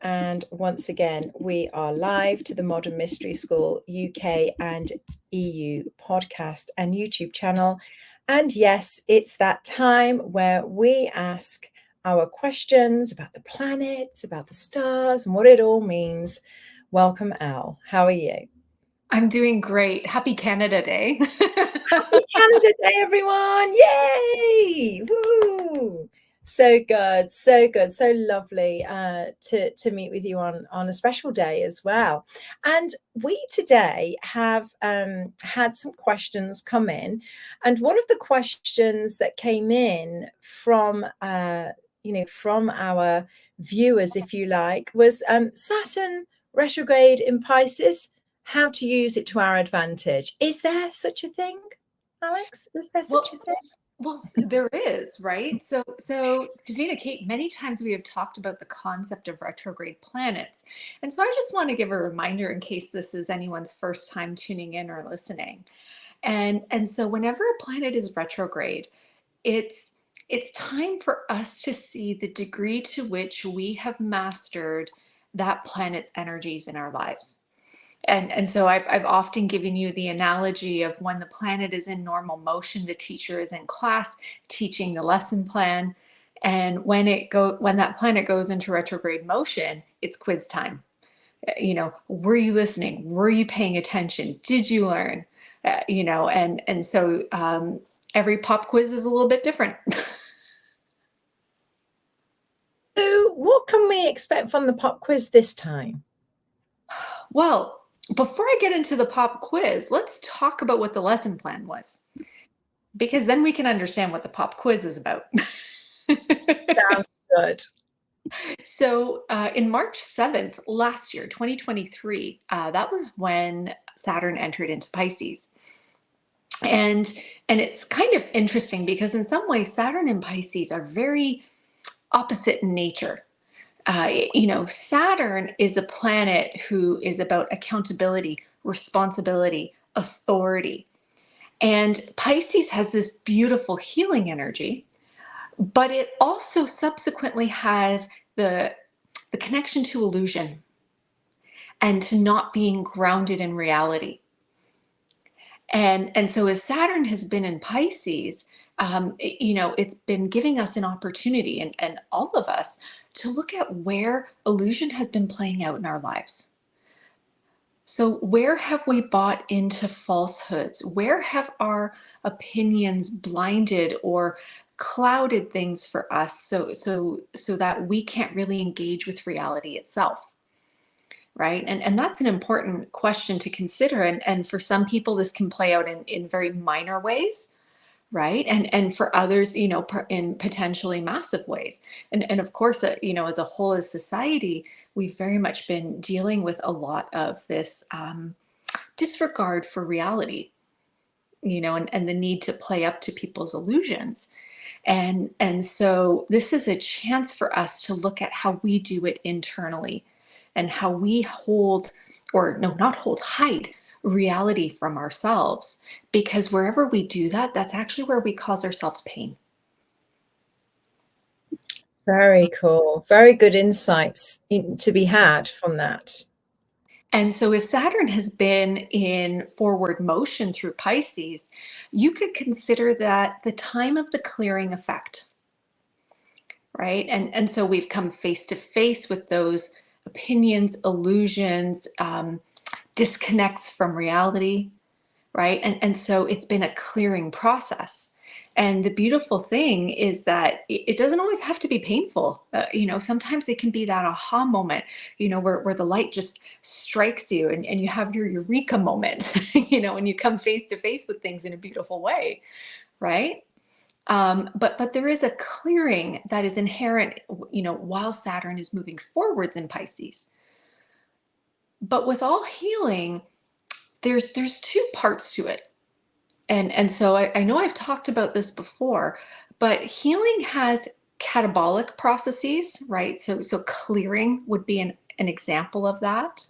And once again, we are live to the Modern Mystery School UK and EU podcast and YouTube channel. And yes, it's that time where we ask our questions about the planets, about the stars, and what it all means. Welcome, Al. How are you? I'm doing great. Happy Canada Day. Happy Canada Day, everyone. Yay! Woo! So good, so good, so lovely to meet with you on a special day as well. And we today have had some questions come in, and one of the questions that came in from from our viewers, if you like, was Saturn retrograde in Pisces, how to use it to our advantage. Is there such a thing, Alex? Is there such a thing? Well, there is, right? So Davina, Kate, many times we have talked about the concept of retrograde planets. And so I just want to give a reminder in case this is anyone's first time tuning in or listening. And so whenever a planet is retrograde, it's time for us to see the degree to which we have mastered that planet's energies in our lives. And so I've often given you the analogy of when the planet is in normal motion, the teacher is in class teaching the lesson plan. And when that planet goes into retrograde motion, it's quiz time. Were you listening? Were you paying attention? Did you learn? So every pop quiz is a little bit different. So what can we expect from the pop quiz this time? Well, before I get into the pop quiz, let's talk about what the lesson plan was, because then we can understand what the pop quiz is about. Sounds good. So in March 7th, last year, 2023, that was when Saturn entered into Pisces. And it's kind of interesting because in some ways, Saturn and Pisces are very opposite in nature. Saturn is a planet who is about accountability, responsibility, authority. And Pisces has this beautiful healing energy, but it also subsequently has the connection to illusion and to not being grounded in reality. And so as Saturn has been in Pisces, it's been giving us an opportunity, and all of us, to look at where illusion has been playing out in our lives. So where have we bought into falsehoods? Where have our opinions blinded or clouded things for us so that we can't really engage with reality itself? Right? And that's an important question to consider. And for some people, this can play out in very minor ways, right? And for others, in potentially massive ways. And of course, as a whole, as society, we've very much been dealing with a lot of this disregard for reality, and the need to play up to people's illusions. And so this is a chance for us to look at how we do it internally and how we hide reality from ourselves, because wherever we do that, that's actually where we cause ourselves pain. Very cool. Very good insights to be had from that. And so as Saturn has been in forward motion through Pisces, you could consider that the time of the clearing effect, right? And so we've come face to face with those opinions, illusions, disconnects from reality, right? And so it's been a clearing process. And the beautiful thing is that it doesn't always have to be painful. Sometimes it can be that aha moment, where the light just strikes you and you have your eureka moment, and you come face to face with things in a beautiful way, right? But there is a clearing that is inherent, while Saturn is moving forwards in Pisces. But with all healing, there's two parts to it. And so I know I've talked about this before, but healing has catabolic processes, right? So clearing would be an example of that.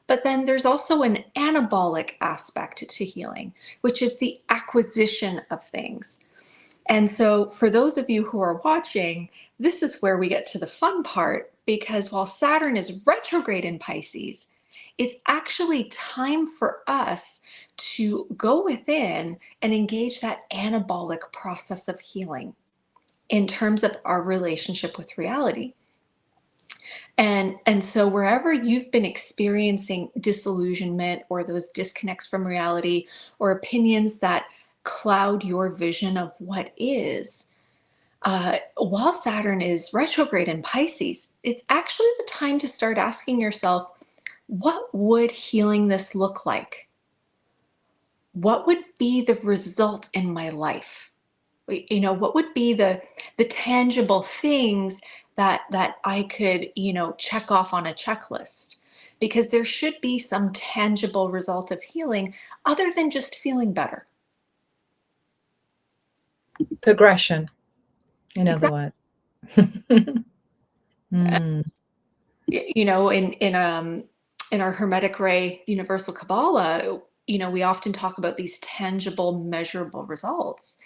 But then there's also an anabolic aspect to healing, which is the acquisition of things. And so for those of you who are watching, this is where we get to the fun part, because while Saturn is retrograde in Pisces, it's actually time for us to go within and engage that anabolic process of healing in terms of our relationship with reality. And so wherever you've been experiencing disillusionment or those disconnects from reality or opinions that cloud your vision of what is, while Saturn is retrograde in Pisces, it's actually the time to start asking yourself, what would healing this look like? What would be the result in my life? What would be the tangible things that I could, check off on a checklist? Because there should be some tangible result of healing other than just feeling better. Progression, in other Exactly. words. Mm. In our Hermetic Ray Universal Kabbalah, we often talk about these tangible, measurable results.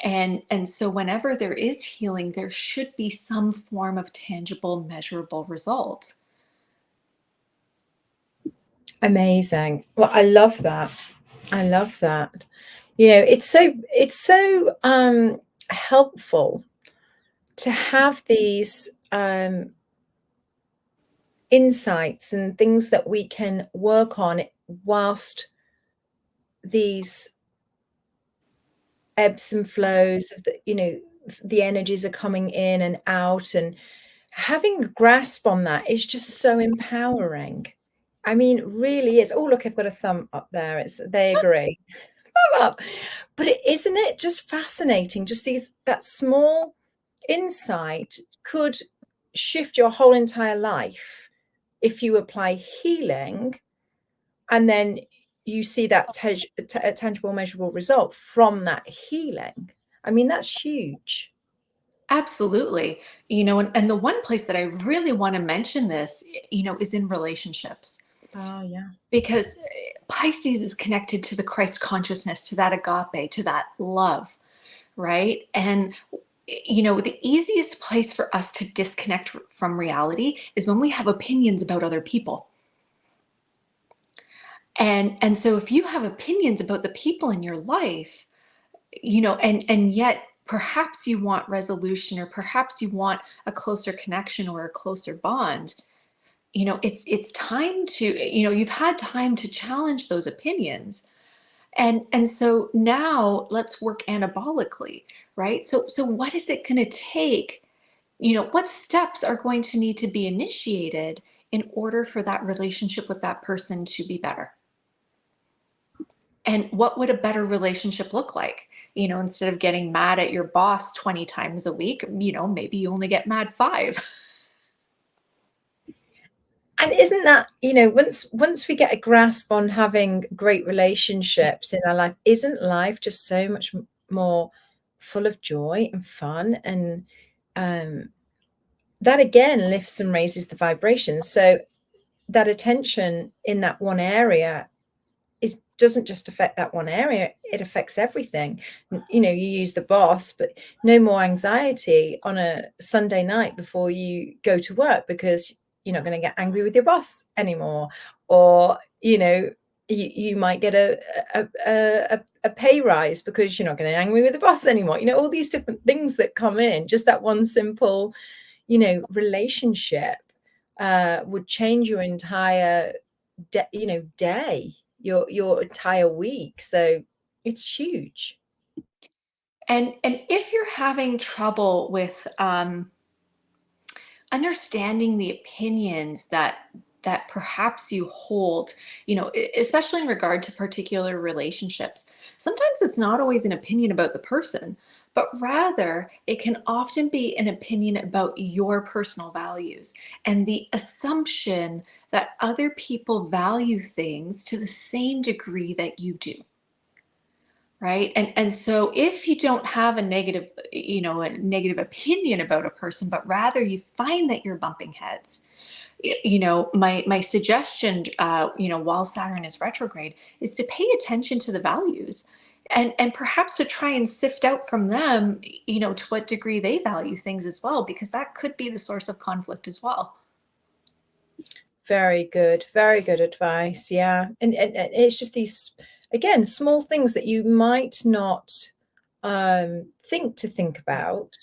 And so whenever there is healing, there should be some form of tangible, measurable result. Amazing. Well, I love that. I love that. It's so helpful to have these insights and things that we can work on whilst these ebbs and flows of the energies are coming in and out, and having a grasp on that is just so empowering. I mean, really is. Oh, look, I've got a thumb up there. They agree. Thumb up. But isn't it just fascinating? Just that small insight could shift your whole entire life if you apply healing, and then you see that tangible, measurable result from that healing. I mean, that's huge. Absolutely. And the one place that I really want to mention this, is in relationships. Oh, yeah. Because Pisces is connected to the Christ consciousness, to that agape, to that love, right? And the easiest place for us to disconnect from reality is when we have opinions about other people. And so if you have opinions about the people in your life, and yet perhaps you want resolution, or perhaps you want a closer connection or a closer bond, it's time to, you've had time to challenge those opinions. And so now let's work anabolically, right? So what is it going to take? What steps are going to need to be initiated in order for that relationship with that person to be better? And what would a better relationship look like? Instead of getting mad at your boss 20 times a week, maybe you only get mad 5. And isn't that, once we get a grasp on having great relationships in our life, isn't life just so much more full of joy and fun? And that again lifts and raises the vibration. So that attention in that one area doesn't just affect that one area, it affects everything. You use the boss, but no more anxiety on a Sunday night before you go to work, because you're not going to get angry with your boss anymore. Or you might get a pay rise because you're not getting angry with the boss anymore. All these different things that come in, just that one simple relationship would change your entire day, your entire week. So it's huge. And if you're having trouble with understanding the opinions that perhaps you hold, especially in regard to particular relationships, sometimes it's not always an opinion about the person, but rather it can often be an opinion about your personal values and the assumption that other people value things to the same degree that you do. Right. And so if you don't have a negative opinion about a person, but rather you find that you're bumping heads, my suggestion, while Saturn is retrograde, is to pay attention to the values, and perhaps to try and sift out from them, to what degree they value things as well, because that could be the source of conflict as well. Very good advice. Yeah. And it's just these, again, small things that you might not think about,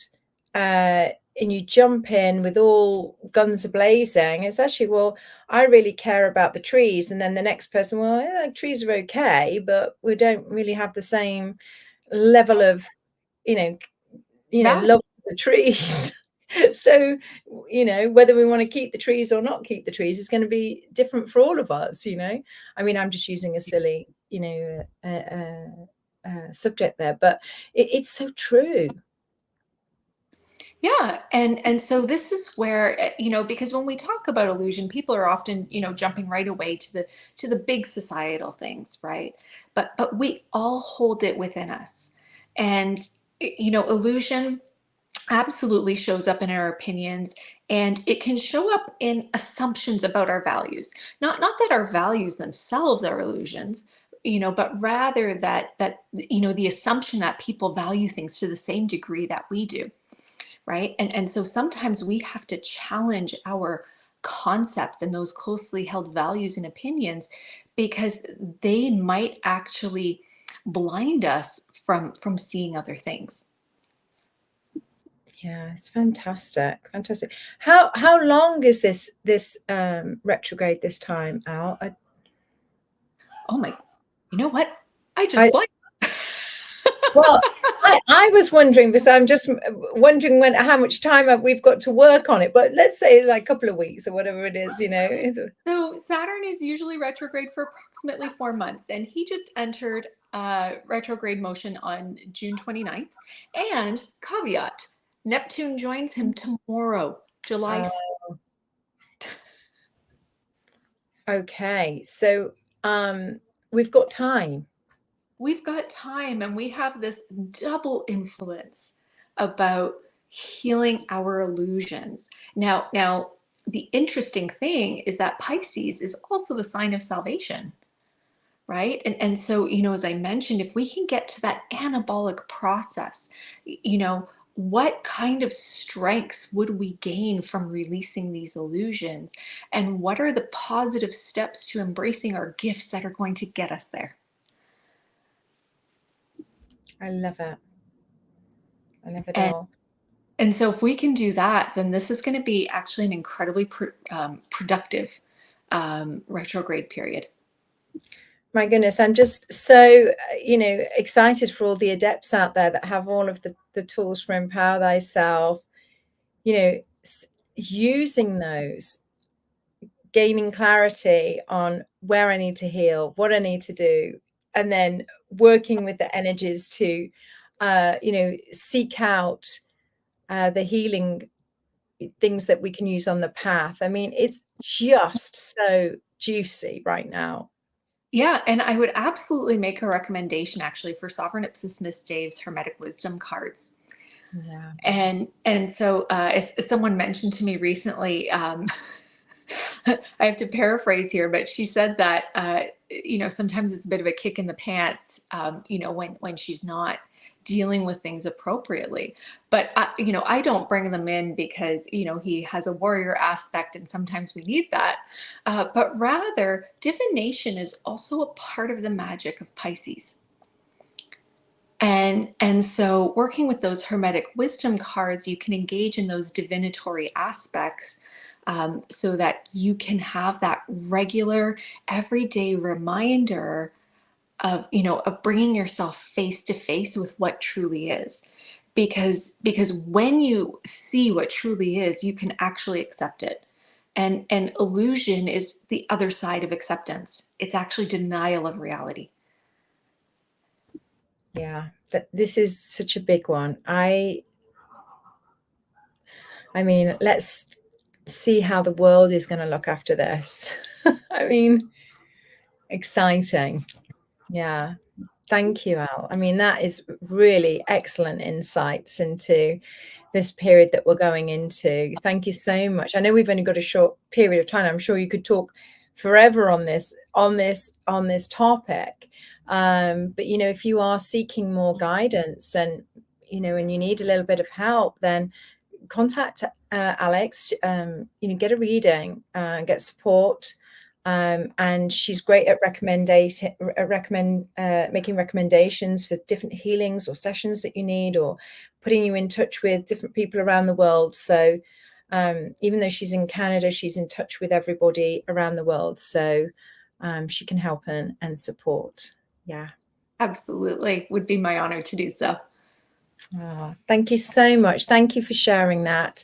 and you jump in with all guns a-blazing. It's actually, well, I really care about the trees, and then the next person, well, yeah, trees are okay, but we don't really have the same level of, Value. love for the trees. So, whether we want to keep the trees or not keep the trees is going to be different for all of us. I mean, I'm just using a silly, subject there, but it's so true. Yeah, and so this is where, because when we talk about illusion, people are often, jumping right away to the big societal things, right? But we all hold it within us. And illusion absolutely shows up in our opinions, and it can show up in assumptions about our values. Not that our values themselves are illusions, but rather that the assumption that people value things to the same degree that we do. Right. And so sometimes we have to challenge our concepts and those closely held values and opinions, because they might actually blind us from seeing other things. Yeah, it's fantastic. How long is this retrograde this time, Al? Oh my, you know what? I just blanked. Well, I was wondering, because I'm just wondering how much time we've got to work on it. But let's say like a couple of weeks or whatever it is. So Saturn is usually retrograde for approximately 4 months, and he just entered retrograde motion on June 29th. And caveat, Neptune joins him tomorrow, July 6th. Okay, so we've got time. We've got time, and we have this double influence about healing our illusions. Now, the interesting thing is that Pisces is also the sign of salvation, right? And so, as I mentioned, if we can get to that anabolic process, what kind of strengths would we gain from releasing these illusions? And what are the positive steps to embracing our gifts that are going to get us there? I love it. I love it all. And so if we can do that, then this is going to be actually an incredibly productive retrograde period. My goodness, I'm just so, excited for all the adepts out there that have all of the tools for Empower Thyself, using those, gaining clarity on where I need to heal, what I need to do, and then working with the energies to, seek out the healing things that we can use on the path. I mean, it's just so juicy right now. Yeah, and I would absolutely make a recommendation actually for Sovereign Ipsis Miss Dave's Hermetic Wisdom cards. Yeah. And so as someone mentioned to me recently, I have to paraphrase here, but she said that sometimes it's a bit of a kick in the pants, when she's not dealing with things appropriately. But I don't bring them in because he has a warrior aspect, and sometimes we need that. But rather, divination is also a part of the magic of Pisces. And so working with those Hermetic wisdom cards, you can engage in those divinatory aspects, so that you can have that regular, everyday reminder of bringing yourself face to face with what truly is. Because when you see what truly is, you can actually accept it. And illusion is the other side of acceptance. It's actually denial of reality. Yeah, this is such a big one. I mean, let's see how the world is going to look after this. I mean, exciting. Yeah. Thank you, Al. I mean, that is really excellent insights into this period that we're going into. Thank you so much. I know we've only got a short period of time. I'm sure you could talk forever on this topic. But if you are seeking more guidance, and and you need a little bit of help, then contact Alex, get a reading, get support. And she's great at making recommendations for different healings or sessions that you need, or putting you in touch with different people around the world. So even though she's in Canada, she's in touch with everybody around the world. So she can help and support. Yeah. Absolutely. Would be my honor to do so. Oh, thank you so much. Thank you for sharing that.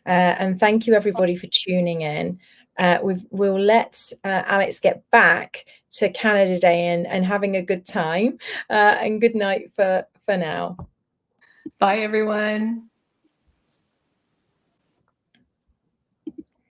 And thank you everybody for tuning in. We'll let Alex get back to Canada Day and having a good time. And good night for now. Bye, everyone.